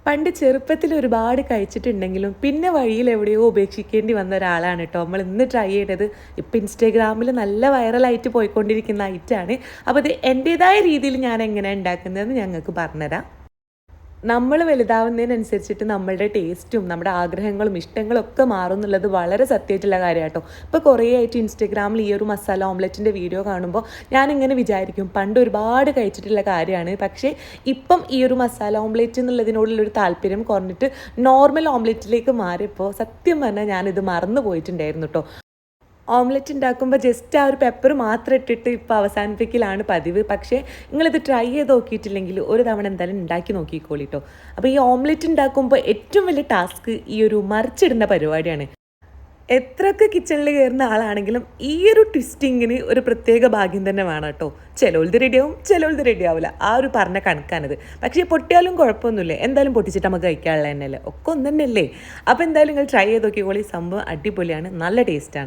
പണ്ട് ചെറുപ്പത്തിൽ ഒരുപാട് കഴിച്ചിട്ടുണ്ടെങ്കിലും പിന്നെ വഴിയിൽ എവിടെയോ ഉപേക്ഷിക്കേണ്ടി വന്ന ഒരാളാണ് കേട്ടോ നമ്മൾ ഇന്ന് ട്രൈ ചെയ്തത്. ഇപ്പം ഇൻസ്റ്റാഗ്രാമിൽ നല്ല വൈറലായിട്ട് പോയിക്കൊണ്ടിരിക്കുന്ന ഐറ്റമാണ്. അപ്പോൾ ഇത് എൻ്റേതായ രീതിയിൽ ഞാൻ എങ്ങനെയാണ് ഉണ്ടാക്കുന്നതെന്ന് ഞങ്ങൾക്ക് പറഞ്ഞുതരാം. നമ്മൾ വലുതാവുന്നതിനനുസരിച്ചിട്ട് നമ്മളുടെ ടേസ്റ്റും നമ്മുടെ ആഗ്രഹങ്ങളും ഇഷ്ടങ്ങളും ഒക്കെ മാറും എന്നുള്ളത് വളരെ സത്യമായിട്ടുള്ള കാര്യം കേട്ടോ. ഇപ്പോൾ കുറേ ആയിട്ട് ഇൻസ്റ്റഗ്രാമിൽ ഈ ഒരു മസാല ഓംലെറ്റിൻ്റെ വീഡിയോ കാണുമ്പോൾ ഞാനിങ്ങനെ വിചാരിക്കും പണ്ട് ഒരുപാട് കഴിച്ചിട്ടുള്ള കാര്യമാണ്. പക്ഷേ ഇപ്പം ഈ ഒരു മസാല ഓംലെറ്റ് എന്നുള്ളതിനോടുള്ളൊരു താല്പര്യം കുറഞ്ഞിട്ട് നോർമൽ ഓംലെറ്റിലേക്ക് മാറിയപ്പോൾ സത്യം പറഞ്ഞാൽ ഞാനിത് മറന്നു പോയിട്ടുണ്ടായിരുന്നു കേട്ടോ. ഓംലെറ്റ് ഉണ്ടാക്കുമ്പോൾ ജസ്റ്റ് ആ ഒരു പെപ്പർ മാത്രം ഇട്ടിട്ട് ഇപ്പോൾ അവസാനിപ്പിക്കലാണ് പതിവ്. പക്ഷേ നിങ്ങളിത് ട്രൈ ചെയ്ത് നോക്കിയിട്ടില്ലെങ്കിൽ ഒരു തവണ എന്തായാലും ഉണ്ടാക്കി നോക്കിക്കോളി കേട്ടോ. അപ്പോൾ ഈ ഓംലെറ്റ് ഉണ്ടാക്കുമ്പോൾ ഏറ്റവും വലിയ ടാസ്ക് ഈ ഒരു മറിച്ചിടുന്ന പരിപാടിയാണ്. എത്രയൊക്കെ കിച്ചണിൽ കയറുന്ന ആളാണെങ്കിലും ഈ ഒരു ട്വിസ്റ്റിങ്ങിന് ഒരു പ്രത്യേക ഭാഗ്യം തന്നെ വേണം കേട്ടോ. ചിലവത് റെഡിയാവും, ചിലവത് റെഡി ആവില്ല. ആ ഒരു പറഞ്ഞ കണക്കാനത്. പക്ഷേ പൊട്ടിയാലും കുഴപ്പമൊന്നുമില്ല, എന്തായാലും പൊട്ടിച്ചിട്ട് നമുക്ക് കഴിക്കാനുള്ള തന്നെയല്ലേ, ഒക്കെ ഒന്നു തന്നെയല്ലേ. അപ്പോൾ എന്തായാലും നിങ്ങൾ ട്രൈ ചെയ്ത് നോക്കിക്കോളി. സംഭവം അടിപൊളിയാണ്, നല്ല ടേസ്റ്റാണ്.